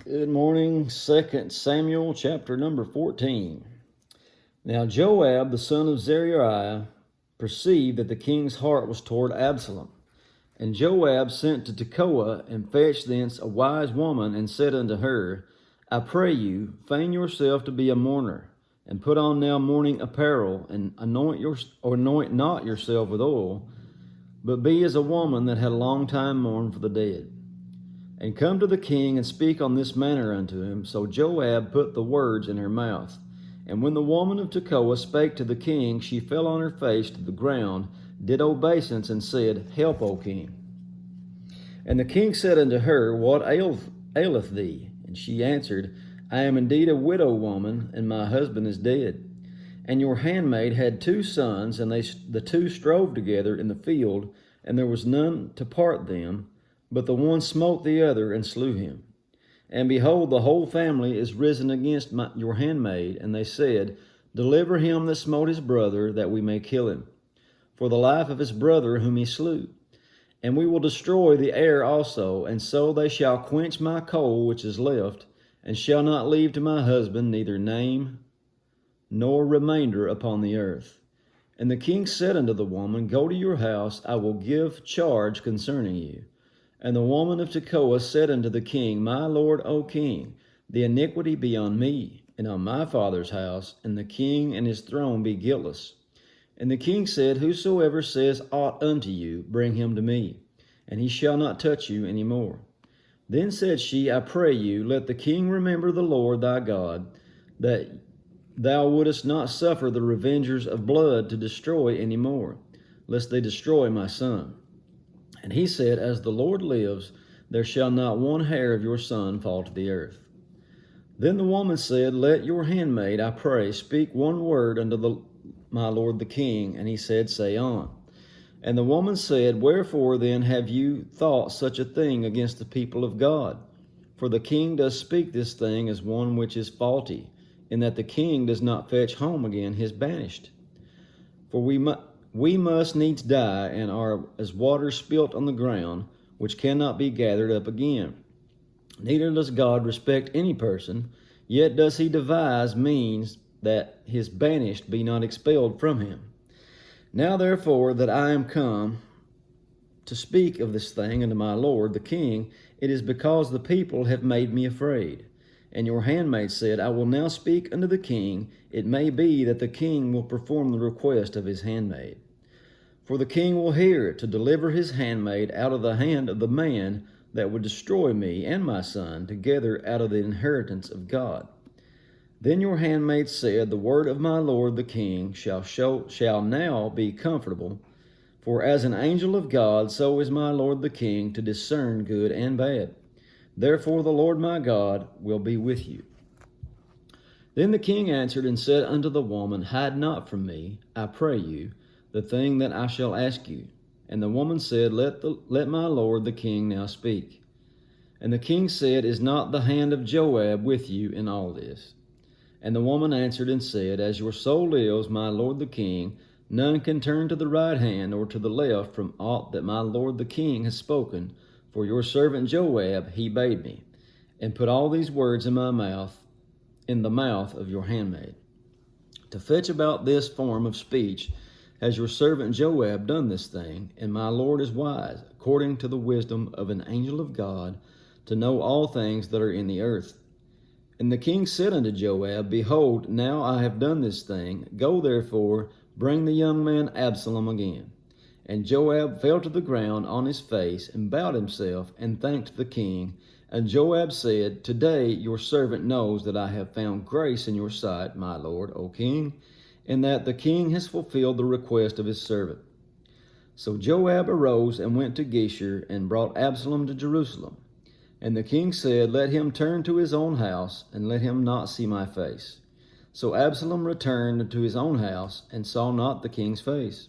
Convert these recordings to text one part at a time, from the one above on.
Good morning. 2 Samuel chapter number 14. Now Joab, the son of Zeruiah, perceived that the king's heart was toward Absalom. And Joab sent to Tekoa and fetched thence a wise woman and said unto her, I pray you, feign yourself to be a mourner, and put on now mourning apparel, and anoint not yourself with oil, but be as a woman that had a long time mourned for the dead. And come to the king and speak on this manner unto him. So Joab put the words in her mouth. And when the woman of Tekoa spake to the king, she fell on her face to the ground, did obeisance, and said, Help, O king. And the king said unto her, What aileth thee? And she answered, I am indeed a widow woman, and my husband is dead. And your handmaid had 2 sons, and the 2 strove together in the field, and there was none to part them. But the one smote the other and slew him. And behold, the whole family is risen against your handmaid, and they said, Deliver him that smote his brother, that we may kill him, for the life of his brother whom he slew. And we will destroy the heir also, and so they shall quench my coal which is left, and shall not leave to my husband neither name nor remainder upon the earth. And the king said unto the woman, Go to your house, I will give charge concerning you. And the woman of Tekoa said unto the king, My lord, O king, the iniquity be on me, and on my father's house, and the king and his throne be guiltless. And the king said, Whosoever says aught unto you, bring him to me, and he shall not touch you any more. Then said she, I pray you, let the king remember the Lord thy God, that thou wouldest not suffer the revengers of blood to destroy any more, lest they destroy my son. And he said, As the Lord lives, there shall not one hair of your son fall to the earth. Then the woman said, Let your handmaid, I pray, speak one word unto my lord the king. And he said, Say on. And the woman said, Wherefore then have you thought such a thing against the people of God? For the king does speak this thing as one which is faulty, in that the king does not fetch home again his banished. For we must needs die, and are as water spilt on the ground, which cannot be gathered up again. Neither does God respect any person, yet does he devise means that his banished be not expelled from him. Now therefore that I am come to speak of this thing unto my lord the king, it is because the people have made me afraid. And your handmaid said, I will now speak unto the king. It may be that the king will perform the request of his handmaid. For the king will hear it, to deliver his handmaid out of the hand of the man that would destroy me and my son together out of the inheritance of God. Then your handmaid said, The word of my lord the king shall now be comfortable. For as an angel of God, so is my lord the king to discern good and bad. Therefore the Lord my God will be with you. Then the king answered and said unto the woman, Hide not from me, I pray you, the thing that I shall ask you. And the woman said, Let my lord the king now speak. And the king said, Is not the hand of Joab with you in all this? And the woman answered and said, As your soul lives, my lord the king, none can turn to the right hand or to the left from aught that my lord the king has spoken. For your servant Joab, he bade me, and put all these words in my mouth, in the mouth of your handmaid. To fetch about this form of speech has your servant Joab done this thing, and my lord is wise, according to the wisdom of an angel of God, to know all things that are in the earth. And the king said unto Joab, Behold, now I have done this thing. Go therefore, bring the young man Absalom again. And Joab fell to the ground on his face, and bowed himself, and thanked the king. And Joab said, Today your servant knows that I have found grace in your sight, my lord, O king, and that the king has fulfilled the request of his servant. So Joab arose and went to Geshur, and brought Absalom to Jerusalem. And the king said, Let him turn to his own house, and let him not see my face. So Absalom returned to his own house, and saw not the king's face.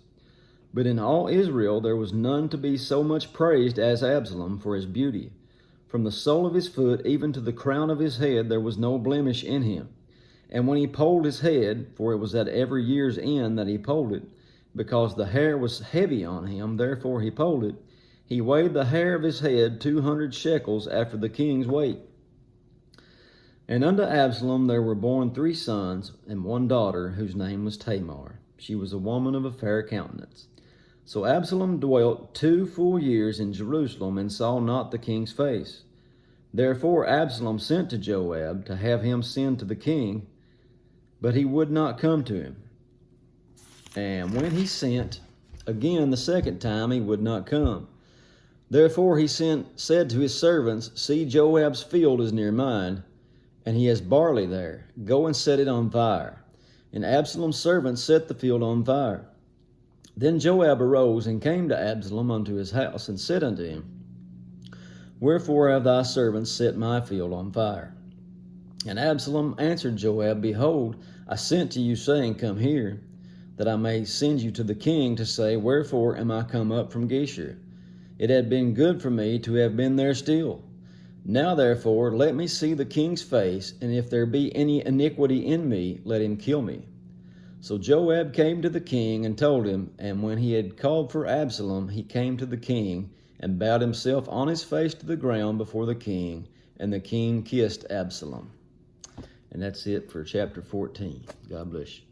But in all Israel there was none to be so much praised as Absalom for his beauty. From the sole of his foot even to the crown of his head there was no blemish in him. And when he polled his head, for it was at every year's end that he polled it, because the hair was heavy on him, therefore he polled it, he weighed the hair of his head 200 shekels after the king's weight. And unto Absalom there were born 3 sons and 1 daughter, whose name was Tamar. She was a woman of a fair countenance. So Absalom dwelt 2 full years in Jerusalem, and saw not the king's face. Therefore Absalom sent to Joab to have him send to the king, but he would not come to him. And when he sent again the second time, he would not come. Therefore he said to his servants, See, Joab's field is near mine, and he has barley there. Go and set it on fire. And Absalom's servants set the field on fire. Then Joab arose and came to Absalom unto his house, and said unto him, Wherefore have thy servants set my field on fire? And Absalom answered Joab, Behold, I sent to you, saying, Come here, that I may send you to the king, to say, Wherefore am I come up from Geshur? It had been good for me to have been there still. Now therefore let me see the king's face, and if there be any iniquity in me, let him kill me. So Joab came to the king and told him, and when he had called for Absalom, he came to the king, and bowed himself on his face to the ground before the king, and the king kissed Absalom. And that's it for chapter 14. God bless you.